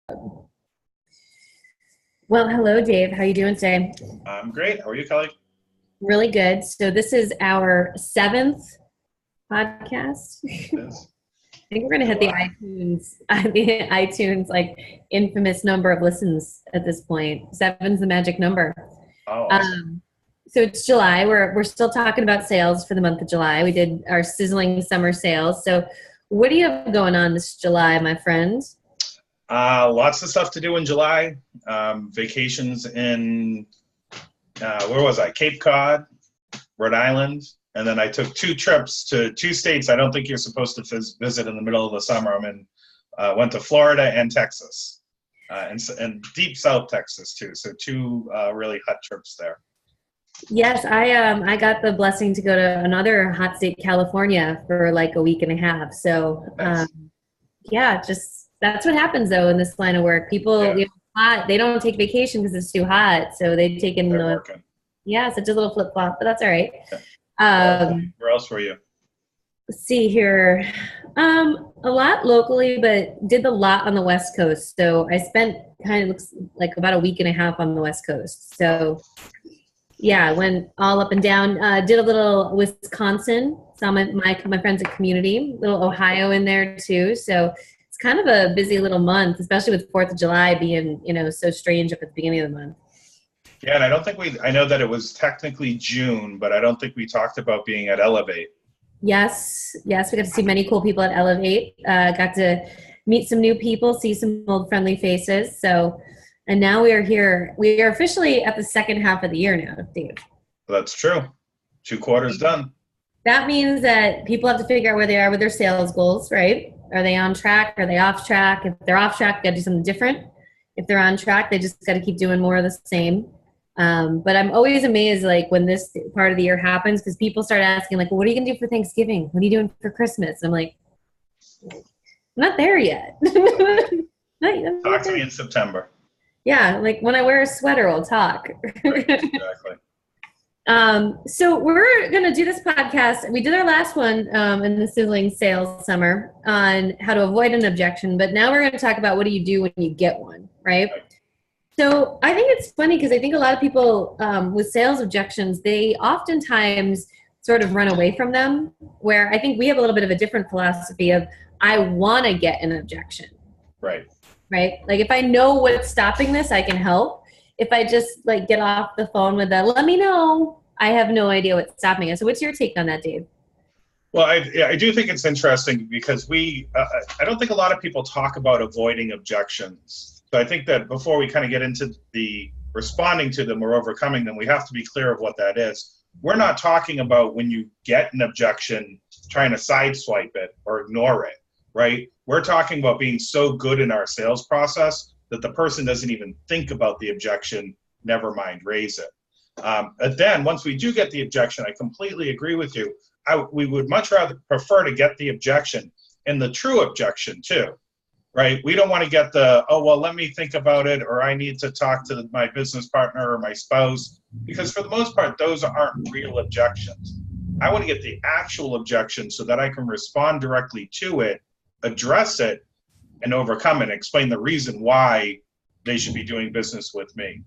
Well, hello, Dave. How you doing today? I'm great. How are you, Kelly? Really good. So this is our seventh podcast. It is I think we're going to hit the July. iTunes, the iTunes like infamous number of listens at this point. Seven's the magic number. Oh, awesome. Um, so it's July. We're still talking about sales for the month of July. We did our sizzling summer sales. So what do you have going on this July, my friend? Lots of stuff to do in July. Vacations in, where was I? Cape Cod, Rhode Island. And then I took 2 trips to 2 states I don't think you're supposed to visit in the middle of the summer. Went to Florida and Texas, and deep South Texas too. So two really hot trips there. Yes, I got the blessing to go to another hot state, California, for like a week and a half. So Nice. yeah, just that's what happens though in this line of work. People, Yeah, hot, they don't take vacation because it's too hot, so they take in they're the working. yeah, such a little flip flop, but that's all right. Yeah. Um, Where else were you? let's see here, a lot locally, but did a lot on the West Coast. So I spent kind of looks like about a week and a half on the West Coast. So yeah, I went all up and down. Did a little Wisconsin. Saw my friends at Community. Little Ohio in there too. So it's kind of a busy little month, especially with Fourth of July being so strange up at the beginning of the month. Yeah, and I don't think I know that it was technically June, but I don't think we talked about being at Elevate. Yes, yes, we got to see many cool people at Elevate. Got to meet some new people, see some old friendly faces. So, and now we are here. We are officially at the second half of the year now, Dave. That's true. 2 quarters done. That means that people have to figure out where they are with their sales goals, right? Are they on track? Are they off track? If they're off track, got to do something different. If they're on track, they just got to keep doing more of the same. But I'm always amazed, like when this part of the year happens, because people start asking, like, well, "What are you gonna do for Thanksgiving? What are you doing for Christmas?" I'm like, "I'm not there yet." Talk to me in September. Yeah, like when I wear a sweater, we'll talk. Right, exactly. So we're going to do this podcast. We did our last one in the sizzling sales summer on how to avoid an objection, but now we're going to talk about what do you do when you get one, right? So I think it's funny because I think a lot of people with sales objections, they oftentimes sort of run away from them, where I think we have a little bit of a different philosophy of I want to get an objection, Right. right? Like if I know what's stopping this, I can help. If I just like get off the phone with that, let me know, I have no idea what's stopping us. So what's your take on that, Dave? Well, I do think it's interesting because I don't think a lot of people talk about avoiding objections. So I think that before we kind of get into the responding to them or overcoming them, we have to be clear of what that is. We're not talking about when you get an objection, trying to sideswipe it or ignore it, right? We're talking about being so good in our sales process that the person doesn't even think about the objection, never mind raise it. And then once we do get the objection, I completely agree with you. We would much rather prefer to get the objection and the true objection too, right? We don't want to get the, oh, well, let me think about it, or I need to talk to my business partner or my spouse, because for the most part, those aren't real objections. I want to get the actual objection so that I can respond directly to it, address it, and overcome it, explain the reason why they should be doing business with me.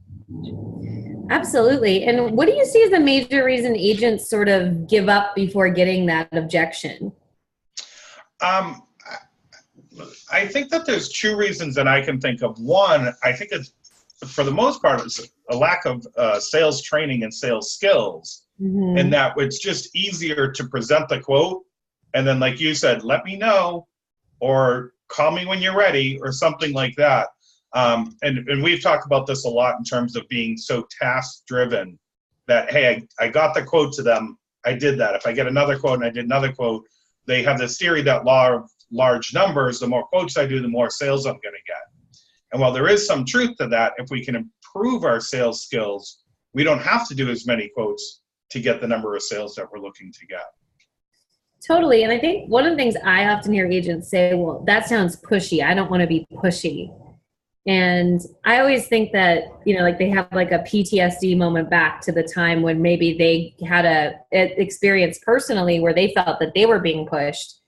Absolutely. And what do you see as the major reason agents sort of give up before getting that objection? Um, I think that there's 2 reasons that I can think of. One, I think it's, for the most part, it's a lack of sales training and sales skills, and that it's just easier to present the quote, and then, like you said, let me know, or call me when you're ready, or something like that. And we've talked about this a lot in terms of being so task-driven that, hey, I got the quote to them, I did that. If I get another quote and I did another quote, they have this theory that law of large numbers, the more quotes I do, the more sales I'm going to get. And while there is some truth to that, if we can improve our sales skills, we don't have to do as many quotes to get the number of sales that we're looking to get. Totally. And I think one of the things I often hear agents say, well, that sounds pushy. I don't want to be pushy. And I always think that, like they have like a PTSD moment back to the time when maybe they had a experience personally where they felt that they were being pushed,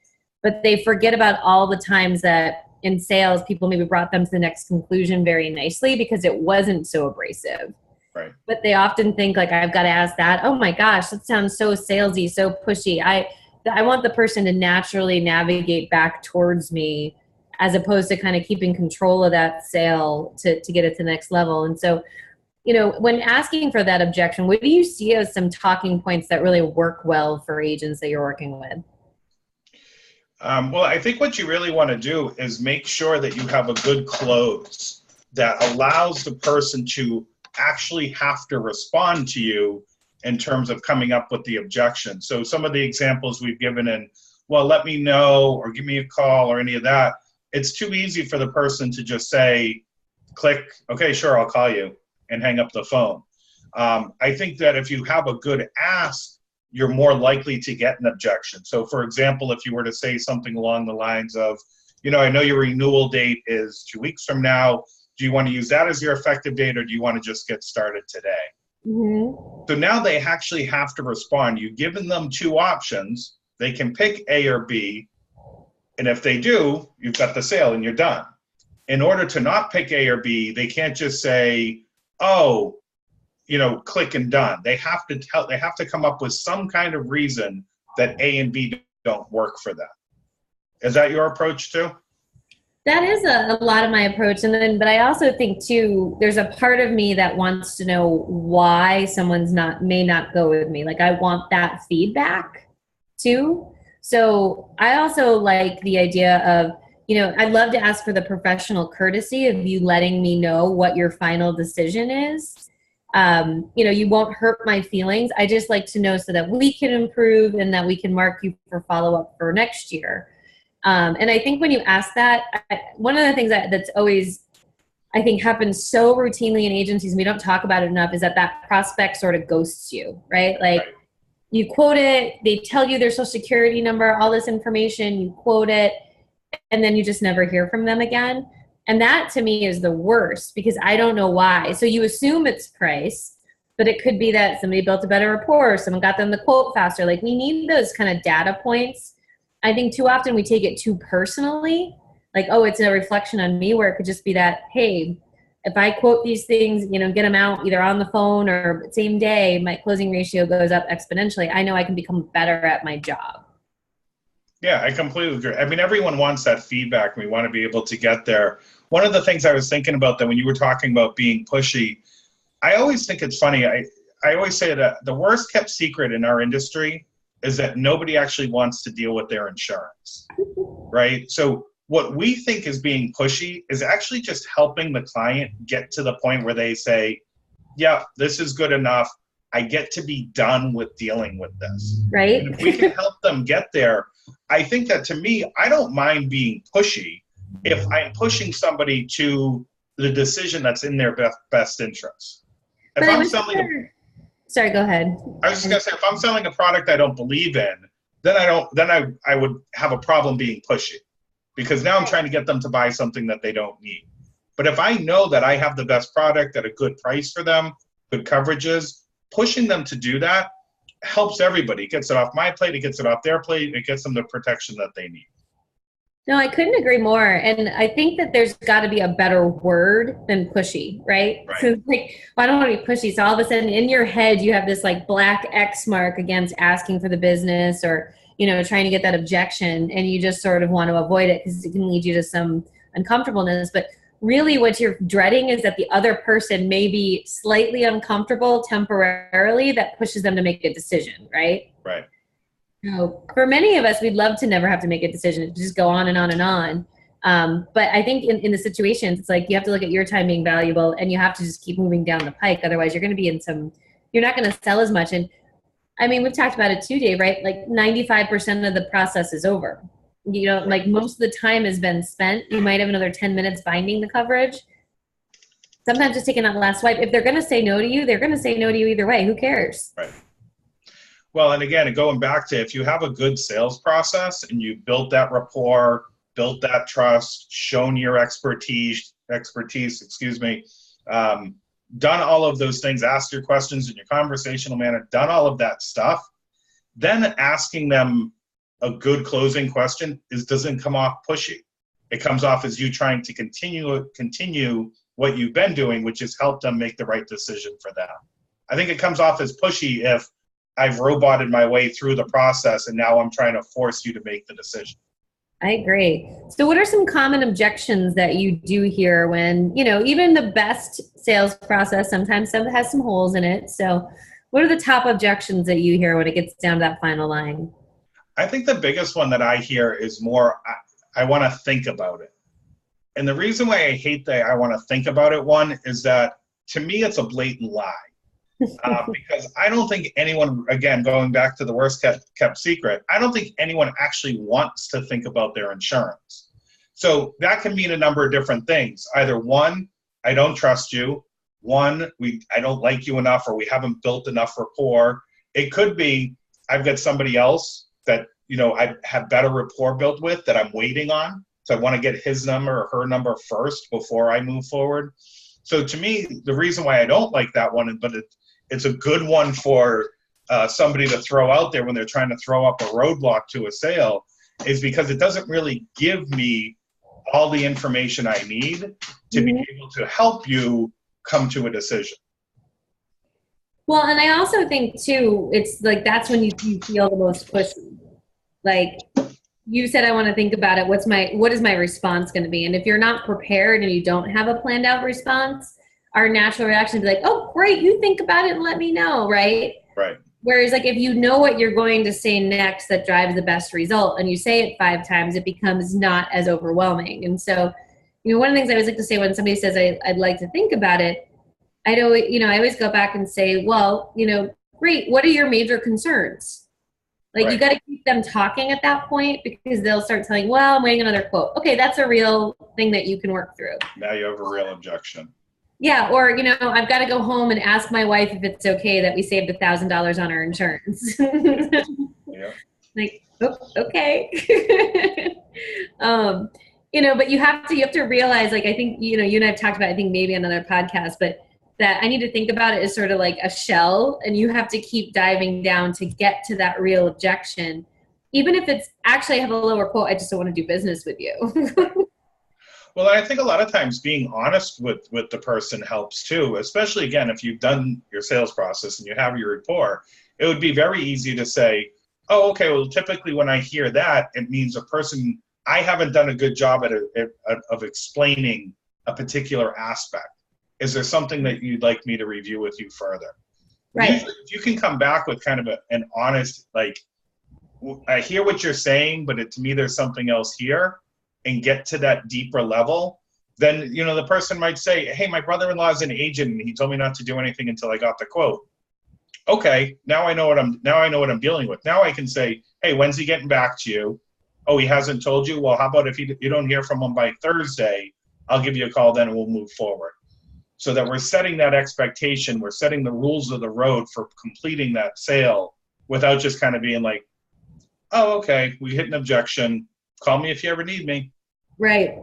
but they forget about all the times that in sales, people maybe brought them to the next conclusion very nicely because it wasn't so abrasive. Right. But they often think like, I've got to ask that. Oh my gosh, that sounds so salesy, so pushy. I want the person to naturally navigate back towards me, as opposed to kind of keeping control of that sale to get it to the next level. And so, when asking for that objection, what do you see as some talking points that really work well for agents that you're working with? Well, I think what you really want to do is make sure that you have a good close that allows the person to actually have to respond to you in terms of coming up with the objection. So some of the examples we've given in, well, let me know, or give me a call, or any of that, it's too easy for the person to just say, click, okay, sure, I'll call you, and hang up the phone. I think that if you have a good ask, you're more likely to get an objection. So for example, if you were to say something along the lines of, I know your renewal date is 2 weeks from now. Do you want to use that as your effective date, or do you want to just get started today? Mm-hmm. So now they actually have to respond. You've given them two options. They can pick A or B. And if they do, you've got the sale and you're done. In order to not pick A or B, they can't just say, oh, click and done. They have to come up with some kind of reason that A and B don't work for them. Is that your approach too? That is a lot of my approach. But I also think too, there's a part of me that wants to know why someone's may not go with me. Like I want that feedback too. So I also like the idea of, I'd love to ask for the professional courtesy of you letting me know what your final decision is. You won't hurt my feelings. I just like to know so that we can improve and that we can mark you for follow-up for next year. And I think when you ask that, one of the things that's always, I think, happens so routinely in agencies, and we don't talk about it enough, is that prospect sort of ghosts you, right? Like you quote it, they tell you their social security number, all this information, you quote it, and then you just never hear from them again. And that to me is the worst, because I don't know why. So you assume it's price, but it could be that somebody built a better rapport, someone got them the quote faster. Like we need those kind of data points. I think too often we take it too personally, like, oh, it's a reflection on me, where it could just be that, hey, if I quote these things, get them out either on the phone or same day, my closing ratio goes up exponentially. I know I can become better at my job. Yeah, I completely agree. I mean, everyone wants that feedback. We want to be able to get there. One of the things I was thinking about that when you were talking about being pushy, I always think it's funny. I always say that the worst kept secret in our industry is that nobody actually wants to deal with their insurance, right? So what we think is being pushy is actually just helping the client get to the point where they say, yeah, this is good enough. I get to be done with dealing with this. Right. And if we can help them get there, I think that, to me, I don't mind being pushy if I'm pushing somebody to the decision that's in their best interest. If I'm selling Sorry, go ahead. I was just gonna say, if I'm selling a product I don't believe in, then I would have a problem being pushy, because now I'm trying to get them to buy something that they don't need. But if I know that I have the best product at a good price for them, good coverages, pushing them to do that helps everybody. It gets it off my plate, it gets it off their plate, it gets them the protection that they need. No, I couldn't agree more. And I think that there's got to be a better word than pushy, right? So like, well, I don't want to be pushy. So all of a sudden in your head, you have this like black X mark against asking for the business, or, trying to get that objection, and you just sort of want to avoid it because it can lead you to some uncomfortableness. But really what you're dreading is that the other person may be slightly uncomfortable temporarily, that pushes them to make a decision, right? Right. So for many of us, we'd love to never have to make a decision, to just go on and on and on. But I think in the situations, it's like you have to look at your time being valuable, and you have to just keep moving down the pike. Otherwise, you're going to be you're not going to sell as much. And I mean, we've talked about it too, Dave, right? Like 95% of the process is over. Like most of the time has been spent. You might have another 10 minutes binding the coverage. Sometimes just taking that last swipe. If they're going to say no to you, they're going to say no to you either way. Who cares? Right. Well, and again, going back to, if you have a good sales process and you built that rapport, built that trust, shown your expertise, done all of those things, asked your questions in your conversational manner, done all of that stuff, then asking them a good closing question doesn't come off pushy. It comes off as you trying to continue what you've been doing, which has helped them make the right decision for them. I think it comes off as pushy if I've roboted my way through the process and now I'm trying to force you to make the decision. I agree. So what are some common objections that you do hear when, even the best sales process sometimes has some holes in it. So what are the top objections that you hear when it gets down to that final line? I think the biggest one that I hear is more, I want to think about it. And the reason why I hate the I want to think about it one is that to me, it's a blatant lie. Because I don't think anyone, again, going back to the worst kept secret, I don't think anyone actually wants to think about their insurance. So that can mean a number of different things. Either one, I don't trust you. One, I don't like you enough, or we haven't built enough rapport. It could be I've got somebody else that, I have better rapport built with that I'm waiting on. So I want to get his number or her number first before I move forward. So to me, the reason why I don't like that one, but it's a good one for somebody to throw out there when they're trying to throw up a roadblock to a sale, is because it doesn't really give me all the information I need to be able to help you come to a decision. Well, and I also think too, it's like that's when you feel the most pushy. Like you said, I want to think about it. What is my response going to be? And if you're not prepared and you don't have a planned out response, our natural reaction is like, oh, great, you think about it and let me know, right? Right. Whereas like if you know what you're going to say next that drives the best result and you say it 5 times, it becomes not as overwhelming. And so, one of the things I always like to say when somebody says I'd like to think about it, I always go back and say, well, great, what are your major concerns? Like right. You got to keep them talking at that point because they'll start telling, well, I'm waiting another quote. Okay, that's a real thing that you can work through. Now you have a real objection. Yeah, or, I've got to go home and ask my wife if it's okay that we saved $1,000 on our insurance. Yeah. Like, oh, okay. But you have to realize, like, I think, you and I have talked about, I think maybe another podcast, but that I need to think about it as sort of like a shell, and you have to keep diving down to get to that real objection. Even if it's actually I have a lower quote, I just don't want to do business with you. Well, I think a lot of times being honest with the person helps too, especially, again, if you've done your sales process and you have your rapport. It would be very easy to say, oh, okay, well, typically when I hear that, it means I haven't done a good job of explaining a particular aspect. Is there something that you'd like me to review with you further? Right. Usually, if you can come back with kind of an honest, like, I hear what you're saying, but to me, there's something else here, and get to that deeper level, then, the person might say, hey, my brother-in-law is an agent and he told me not to do anything until I got the quote. Okay, now I know what I'm dealing with. Now I can say, hey, when's he getting back to you? Oh, he hasn't told you? Well, how about if you don't hear from him by Thursday, I'll give you a call then and we'll move forward. So that we're setting that expectation, we're setting the rules of the road for completing that sale without just kind of being like, oh, okay, we hit an objection. Call me if you ever need me. Right.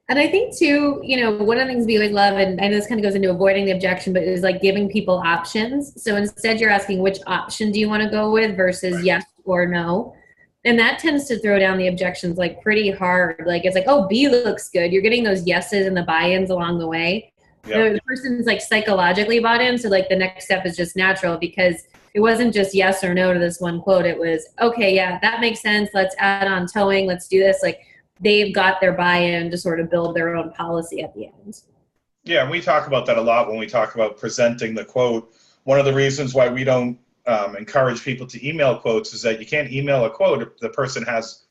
And I think too, one of the things we always love, and I know this kind of goes into avoiding the objection, but is like giving people options. So instead you're asking which option do you want to go with versus yes or no. And that tends to throw down the objections like pretty hard. Like it's like, oh, B looks good. You're getting those yeses and the buy-ins along the way. Yep. The person's like psychologically bought in. So like the next step is just natural because it wasn't just yes or no to this one quote. It was, okay, yeah, that makes sense. Let's add on towing. Let's do this. Like they've got their buy-in to sort of build their own policy at the end. Yeah, and we talk about that a lot when we talk about presenting the quote. One of the reasons why we don't encourage people to email quotes is that you can't email a quote if the person has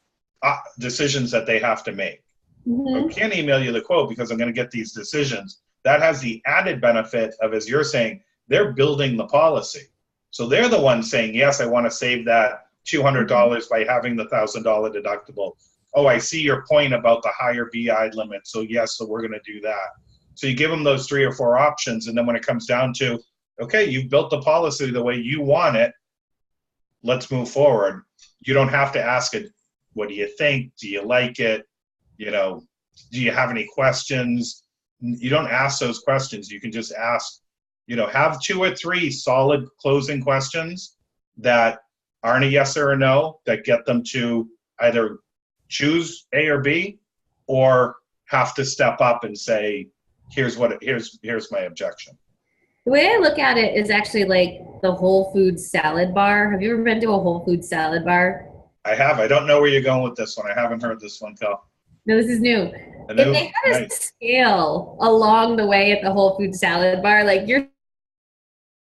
decisions that they have to make. Mm-hmm. I can't email you the quote because I'm going to get these decisions. That has the added benefit of, as you're saying, they're building the policy. So they're the ones saying, yes, I want to save that $200 by having the $1,000 deductible. Oh, I see your point about the higher BI limit. So yes, so we're going to do that. So you give them those 3 or 4 options. And then when it comes down to, okay, you've built the policy the way you want it, let's move forward. You don't have to ask it, what do you think? Do you like it? Do you have any questions? You don't ask those questions. You can just ask, have 2 or 3 solid closing questions that aren't a yes or a no, that get them to either choose A or B, or have to step up and say, here's my objection. The way I look at it is actually like the Whole Foods salad bar. Have you ever been to a Whole Foods salad bar? I have. I don't know where you're going with this one. I haven't heard this one, Cal. No, this is new. If they had a scale along the way at the Whole Foods salad bar, like your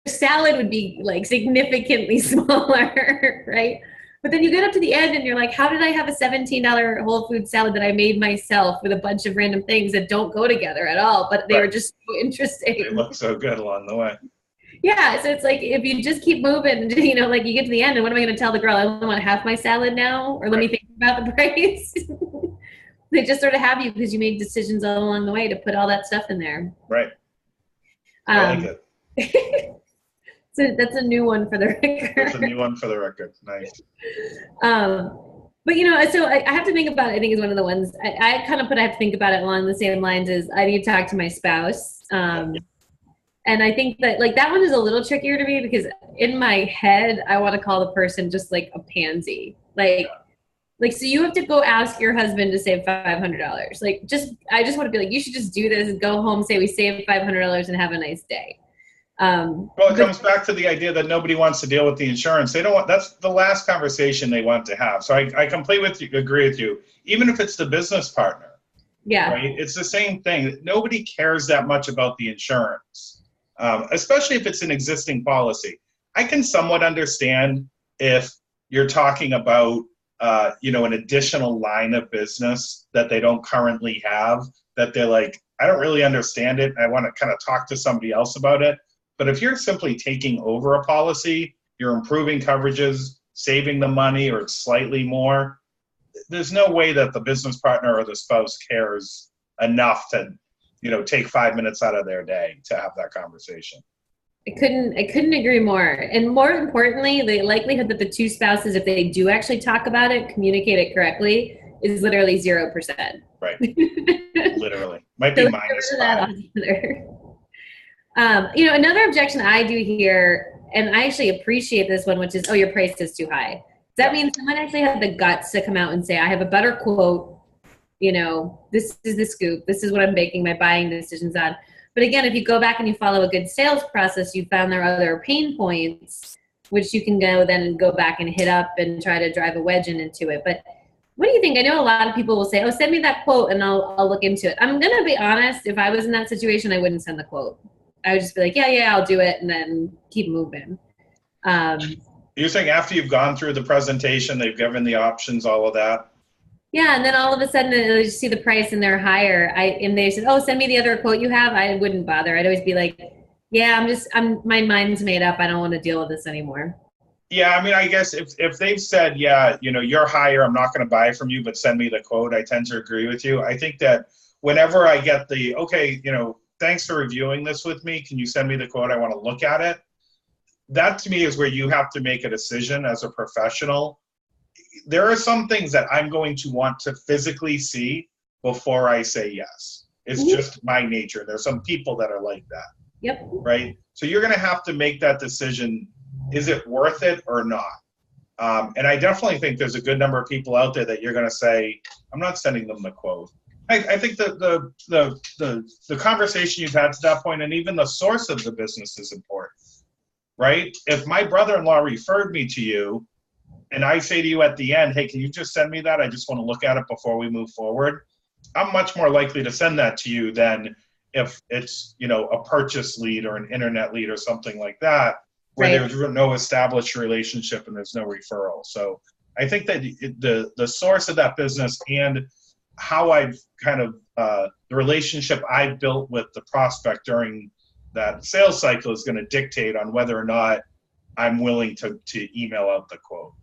salad would be like significantly smaller, right? But then you get up to the end and you're like, how did I have a $17 Whole Foods salad that I made myself with a bunch of random things that don't go together at all, but they were just so interesting. They look so good along the way. Yeah, so it's like if you just keep moving, you know, like you get to the end and what am I going to tell the girl? I only want half my salad now, or let me think about the price. They just sort of have you because you made decisions all along the way to put all that stuff in there. Right. I like it. So that's a new one for the record. That's a new one for the record. Nice. But, you know, so I have to think about it. I think is one of the ones I kind of I have to think about it along the same lines as I need to talk to my spouse. And I think that like that one is a little trickier to me because in my head, I want to call the person just like a pansy. Like, so you have to go ask your husband to save $500. Like, I just want to be like, you should just do this, go home, say we saved $500 and have a nice day. Well, it comes back to the idea that nobody wants to deal with the insurance. They don't want, that's the last conversation they want to have. So I completely agree with you. Even if it's the business partner. Yeah. Right? It's the same thing. Nobody cares that much about the insurance, especially if it's an existing policy. I can somewhat understand if you're talking about, an additional line of business that they don't currently have, that they're like, I don't really understand it. I want to kind of talk to somebody else about it. But if you're simply taking over a policy, you're improving coverages, saving the money or slightly more, there's no way that the business partner or the spouse cares enough to, take 5 minutes out of their day to have that conversation. I couldn't agree more. And more importantly, the likelihood that the two spouses, if they do actually talk about it, communicate it correctly, is literally 0%. Right. Literally. Might be -5. Another objection I do here, and I actually appreciate this one, which is, your price is too high. That means someone actually had the guts to come out and say, I have a better quote. This is the scoop. This is what I'm making my buying decisions on. But again, if you go back and you follow a good sales process, you found there are other pain points, which you can go back and hit up and try to drive a wedge into it. But what do you think? I know a lot of people will say, send me that quote and I'll look into it. I'm going to be honest. If I was in that situation, I wouldn't send the quote. I would just be like, yeah, I'll do it, and then keep moving. You're saying after you've gone through the presentation, they've given the options, all of that? Yeah, and then all of a sudden they just see the price and they're higher. And they said, send me the other quote you have. I wouldn't bother. I'd always be like, yeah, my mind's made up. I don't want to deal with this anymore. Yeah, I mean, I guess if they've said, you're higher, I'm not going to buy from you, but send me the quote, I tend to agree with you. I think that whenever I get the, thanks for reviewing this with me, can you send me the quote? I want to look at it. That to me is where you have to make a decision as a professional. There are some things that I'm going to want to physically see before I say yes. It's just my nature. There's some people that are like that. Yep. Right? So you're going to have to make that decision. Is it worth it or not? And I definitely think there's a good number of people out there that you're going to say, I'm not sending them the quote. I think that the conversation you've had to that point, and even the source of the business, is important, right? If my brother-in-law referred me to you, and I say to you at the end, hey, can you just send me that? I just want to look at it before we move forward. I'm much more likely to send that to you than if it's, a purchase lead or an internet lead or something like that, where there's no established relationship and there's no referral. So I think that the source of that business and how I've kind of the relationship I've built with the prospect during that sales cycle is going to dictate on whether or not I'm willing to email out the quote.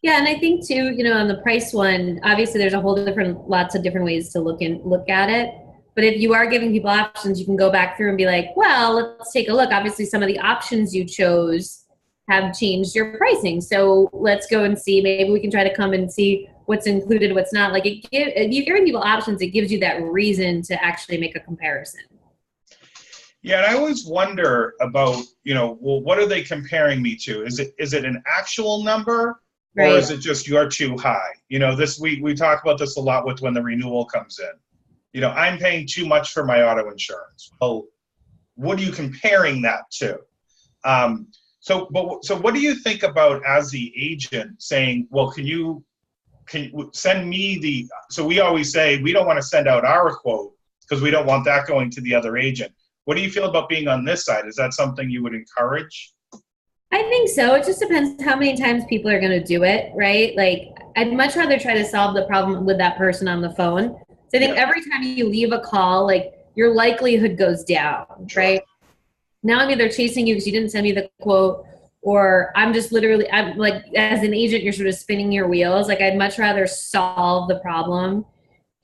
Yeah, and I think too, on the price one, obviously there's a whole lots of different ways to look at it. But if you are giving people options, you can go back through and be like, well, let's take a look. Obviously, some of the options you chose have changed your pricing. So let's go and see. Maybe we can try to come and see what's included, what's not. Like if you're giving people options, it gives you that reason to actually make a comparison. Yeah, and I always wonder about, what are they comparing me to? Is it an actual number, Or Right. is it just you're too high? You know, this we talk about this a lot with when the renewal comes in. You know, I'm paying too much for my auto insurance. Well, what are you comparing that to? So what do you think about as the agent saying, well, can you send me the, so we always say we don't want to send out our quote because we don't want that going to the other agent. What do you feel about being on this side? Is that something you would encourage? I think so. It just depends how many times people are going to do it, right? Like, I'd much rather try to solve the problem with that person on the phone. So I think Yeah, every time you leave a call, like, your likelihood goes down, sure. right? Now I'm either chasing you because you didn't send me the quote, or I'm just literally, I'm like, as an agent, you're sort of spinning your wheels. Like, I'd much rather solve the problem.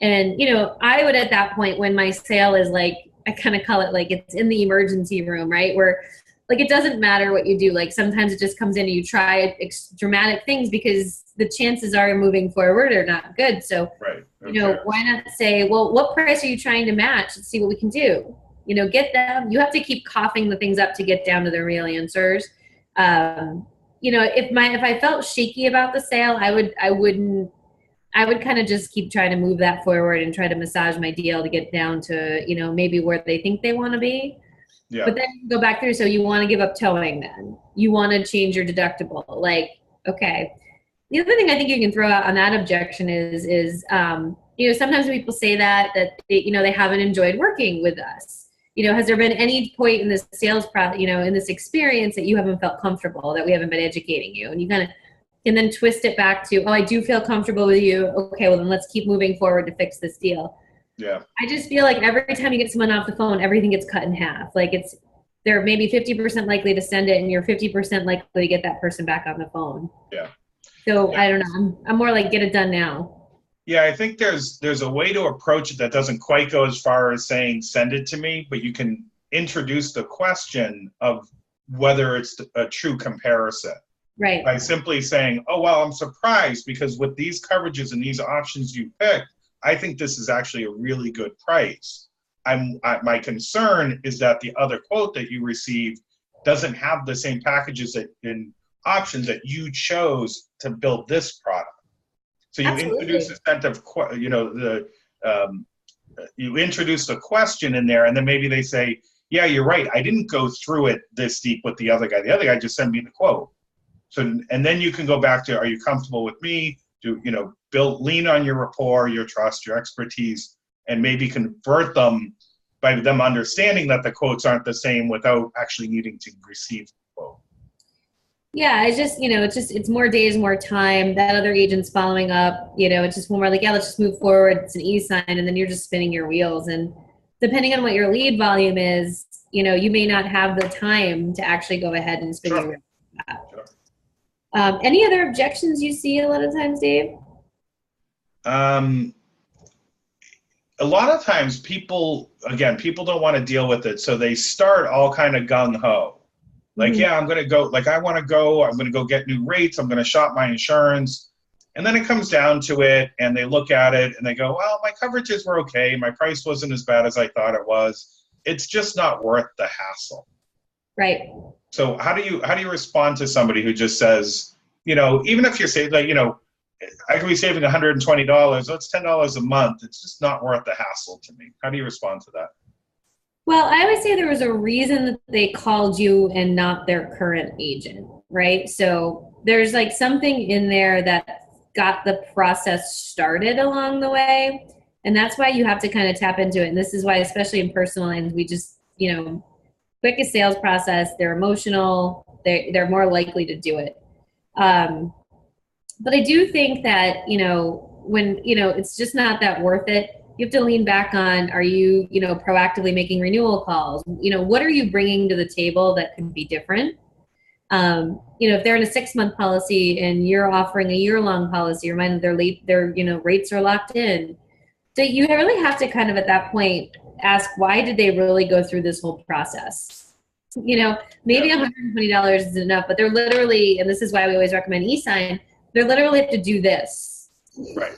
And, I would at that point, when my sale is like, I kind of call it like it's in the emergency room, right? Where like it doesn't matter what you do. Like sometimes it just comes in and you try dramatic things because the chances are moving forward are not good. So, Right. Okay. why not say, well, what price are you trying to match? Let's see what we can do. Get them. You have to keep coughing the things up to get down to the real answers. If I felt shaky about the sale, I would kind of just keep trying to move that forward and try to massage my deal to get down to, maybe where they think they want to be. Yeah. But then you go back through, so you want to give up towing then. You want to change your deductible. Like, okay. The other thing I think you can throw out on that objection is sometimes people say that they haven't enjoyed working with us. Has there been any point in this sales in this experience that you haven't felt comfortable, that we haven't been educating you? And you kind of can then twist it back to, oh, I do feel comfortable with you. Okay, well then let's keep moving forward to fix this deal. Yeah. I just feel like every time you get someone off the phone, everything gets cut in half. Like they're maybe 50% likely to send it and you're 50% likely to get that person back on the phone. Yeah. So yeah. I don't know. I'm more like, get it done now. Yeah, I think there's a way to approach it that doesn't quite go as far as saying send it to me, but you can introduce the question of whether it's a true comparison. Right. By simply saying, oh, well, I'm surprised because with these coverages and these options you picked, I think this is actually a really good price. My concern is that the other quote that you received doesn't have the same packages and options that you chose to build this product. So you introduce a set of, you introduce a question in there, and then maybe they say, yeah, you're right. I didn't go through it this deep with the other guy. The other guy just sent me the quote. So, and then you can go back to, are you comfortable with me? Lean on your rapport, your trust, your expertise, and maybe convert them by them understanding that the quotes aren't the same without actually needing to receive the quote. Yeah, it's just, it's more days, more time. That other agent's following up, it's just more like, yeah, let's just move forward. It's an e-sign, and then you're just spinning your wheels. And depending on what your lead volume is, you may not have the time to actually go ahead and spin your wheels. Sure. Any other objections you see a lot of times, Dave? A lot of times people don't want to deal with it. So they start all kind of gung ho. Like, yeah, I'm going to go, like, I'm going to go get new rates. I'm going to shop my insurance. And then it comes down to it and they look at it and they go, well, my coverages were okay. My price wasn't as bad as I thought it was. It's just not worth the hassle. Right. So how do you respond to somebody who just says, even if you're saying, like, I could be saving $120, that's $10 a month. It's just not worth the hassle to me. How do you respond to that? Well, I always say there was a reason that they called you and not their current agent, right? So there's like something in there that got the process started along the way. And that's why you have to kind of tap into it. And this is why, especially in personal lines, we just, quickest sales process, they're emotional, they're more likely to do it. But I do think that, when, it's just not that worth it, you have to lean back on, are you, proactively making renewal calls? What are you bringing to the table that could be different? If they're in a 6-month policy and you're offering a year-long policy, remind them their rates are locked in. So you really have to kind of at that point ask, why did they really go through this whole process? Maybe $120 is enough, but they're literally, and this is why we always recommend e-sign, they're literally have to do this. Right.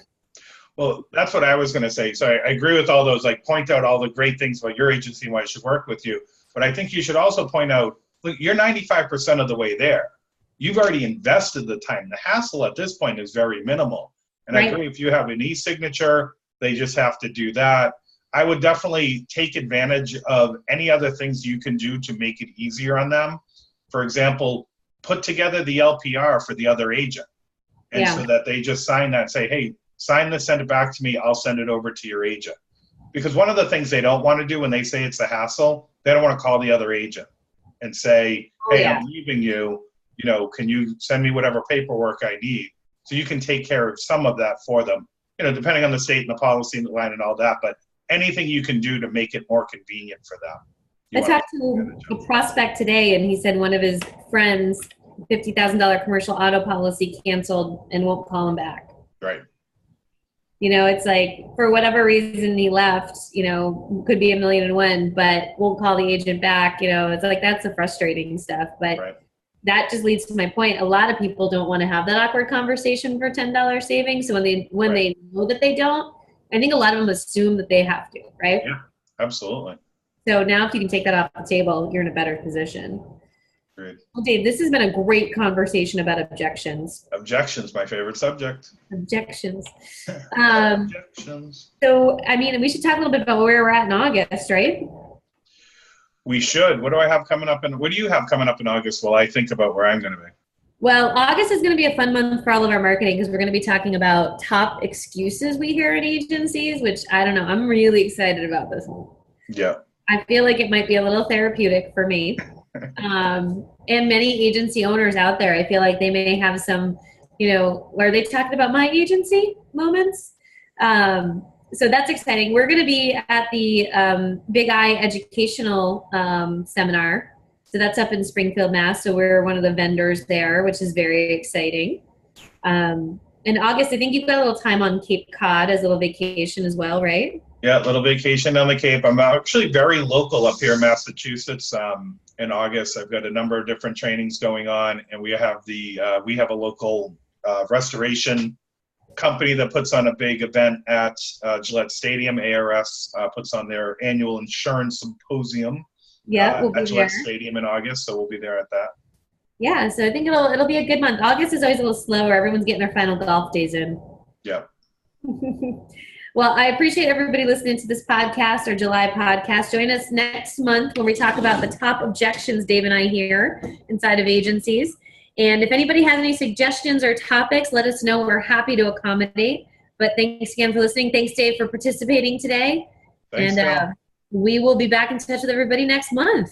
Well, that's what I was going to say. So I agree with all those, like, point out all the great things about your agency and why it should work with you. But I think you should also point out, look, you're 95% of the way there. you've already invested the time. The hassle at this point is very minimal. And I agree, if you have an e-signature, they just have to do that. I would definitely take advantage of any other things you can do to make it easier on them. For example, put together the LPR for the other agent. And so that they just sign that and say, hey, sign this, send it back to me, I'll send it over to your agent. Because one of the things they don't want to do when they say it's a hassle, they don't want to call the other agent and say, hey, I'm leaving you, can you send me whatever paperwork I need? So you can take care of some of that for them, depending on the state and the policy and the line and all that. But anything you can do to make it more convenient for them. I talked to a prospect today, and he said one of his friends' $50,000 commercial auto policy canceled and won't call him back. Right. It's like, for whatever reason he left, could be $1,000,001, but won't call the agent back. It's like, that's the frustrating stuff. But that just leads to my point. A lot of people don't want to have that awkward conversation for $10 savings. So when they know that they don't, I think a lot of them assume that they have to, right? Yeah, absolutely. So now if you can take that off the table, you're in a better position. Great. Well, Dave, this has been a great conversation about objections. Objections, my favorite subject. Objections. Objections. So, we should talk a little bit about where we're at in August, right? We should. What do you have coming up in August while I think about where I'm going to be? Well, August is going to be a fun month for all of our marketing because we're going to be talking about top excuses we hear in agencies, which I don't know. I'm really excited about this one. Yeah. I feel like it might be a little therapeutic for me. And many agency owners out there, I feel like they may have some, where they talked about my agency moments. So that's exciting. We're going to be at the Big I Educational Seminar. So that's up in Springfield, Mass. So we're one of the vendors there, which is very exciting. In August, I think you've got a little time on Cape Cod as a little vacation as well, right? Yeah, a little vacation on the Cape. I'm actually very local up here in Massachusetts. In August, I've got a number of different trainings going on, and we have a local restoration company that puts on a big event at Gillette Stadium. ARS puts on their annual insurance symposium. Yeah, we'll be at Gillette there. Stadium in August, so we'll be there at that. Yeah, so I think it'll be a good month. August is always a little slower. Everyone's getting their final golf days in. Yeah. Well, I appreciate everybody listening to this podcast, our July podcast. Join us next month when we talk about the top objections Dave and I hear inside of agencies. And if anybody has any suggestions or topics, let us know. We're happy to accommodate. But thanks again for listening. Thanks, Dave, for participating today. Thanks, and we will be back in touch with everybody next month.